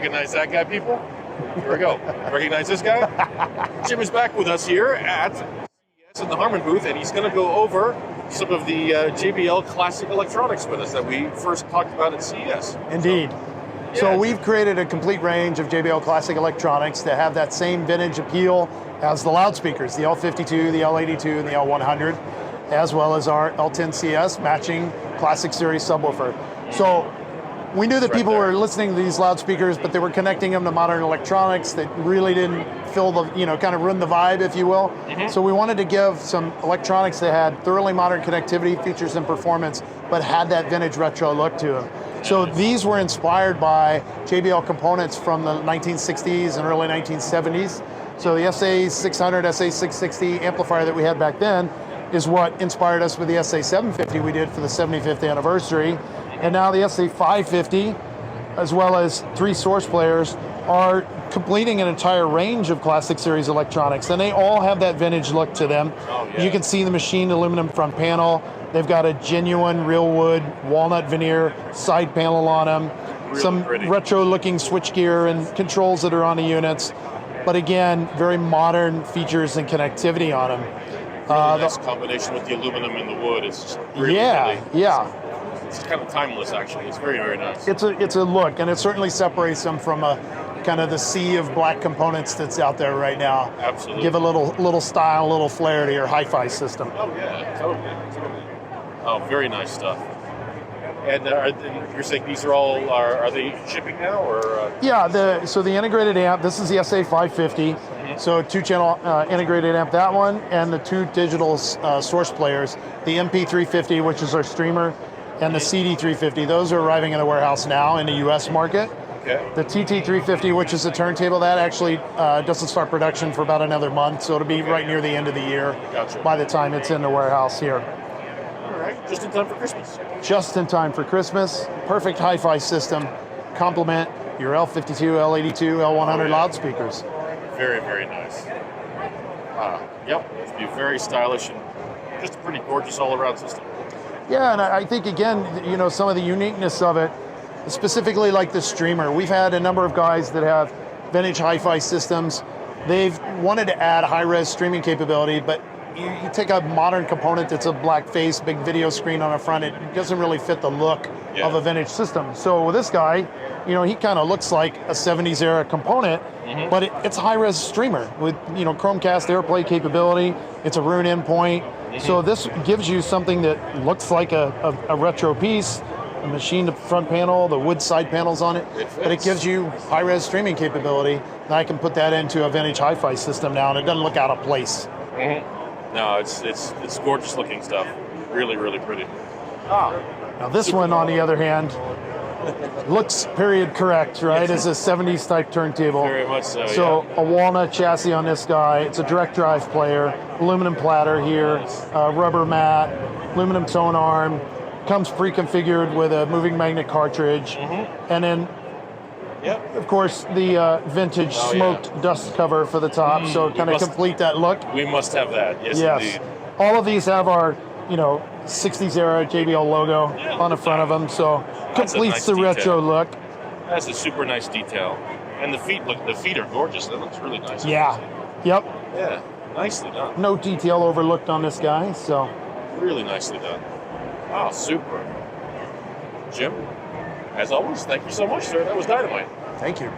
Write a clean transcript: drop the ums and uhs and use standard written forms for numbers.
Recognize that guy, people? Here we go. Recognize this guy? Jim is back with us here at CES in the HARMAN booth, and he's going to go over some of the JBL Classic electronics with us that we first talked about at CES. Indeed. So we've created a complete range of JBL Classic electronics that have that same vintage appeal as the loudspeakers, the L52, the L82, and the L100, as well as our L10CS matching Classic Series subwoofer. So we knew that people were listening to these loudspeakers, but they were connecting them to modern electronics that really didn't fill the, kind of ruin the vibe, if you will. So we wanted to give some electronics that had thoroughly modern connectivity, features, and performance, but had that vintage retro look to them. So these were inspired by JBL components from the 1960s and early 1970s. So the SA600, SA660 amplifier that we had back then is what inspired us with the SA750 we did for the 75th anniversary. And now the SA550, as well as 3 source players, are completing an entire range of Classic Series electronics, and they all have that vintage look to them. You can see the machined aluminum front panel. They've got a genuine real wood walnut veneer side panel on them. Some retro-looking switchgear and controls that are on the units, but again, very modern features and connectivity on them. Really nice combination with the aluminum and the wood. It's just really, it's kind of timeless, actually. It's very, very nice. It's a look, and it certainly separates them from a kind of the sea of black components that's out there right now. Absolutely. Give a little style, a little flair to your hi-fi system. Oh yeah, totally. Oh, very nice stuff. And you're saying these are all are they shipping now, or? Yeah. So the integrated amp. This is the SA550. So 2-channel integrated amp, that one, and the 2 digital source players. The MP350, which is our streamer, and the CD350. Those are arriving in the warehouse now in the U.S. market. Okay. The TT350, which is a turntable, that actually doesn't start production for about another month, so it'll be right near the end of the year. Gotcha. By the time it's in the warehouse here. All right, just in time for Christmas. Just in time for Christmas. Perfect hi-fi system. Complement your L52, L82, L100 loudspeakers. Very, very nice. Yep, it's be very stylish and just a pretty gorgeous all-around system. Yeah, and I think, again, some of the uniqueness of it, specifically like the streamer. We've had a number of guys that have vintage hi-fi systems. They've wanted to add high-res streaming capability, but you take a modern component that's a black face, big video screen on the front, it doesn't really fit the look of a vintage system. So with this guy, he kind of looks like a 70s era component, but it's a high-res streamer with Chromecast AirPlay capability. It's a Roon endpoint. So this gives you something that looks like a retro piece, a machined front panel, the wood side panels on it, but it gives you high-res streaming capability. And I can put that into a vintage hi-fi system now, and it doesn't look out of place. No, it's gorgeous looking stuff. Really, really pretty. Now this one, on the other hand, looks period correct, right? It's a 70s type turntable. Very much so, So a walnut chassis on this guy. It's a direct drive player, aluminum platter here, rubber mat, aluminum tone arm. Comes pre-configured with a moving magnet cartridge. And then, of course, the vintage smoked dust cover for the top, so kind of complete that look. We must have that, yes indeed. All of these have our, 60s era JBL logo on the front of them, so completes the retro look. That's a super nice detail. And the feet are gorgeous. That looks really nice. Yeah. Yep. Yeah. Nicely done. No detail overlooked on this guy, so. Really nicely done. Oh, super. Jim, as always, thank you so much, sir. That was dynamite. Thank you.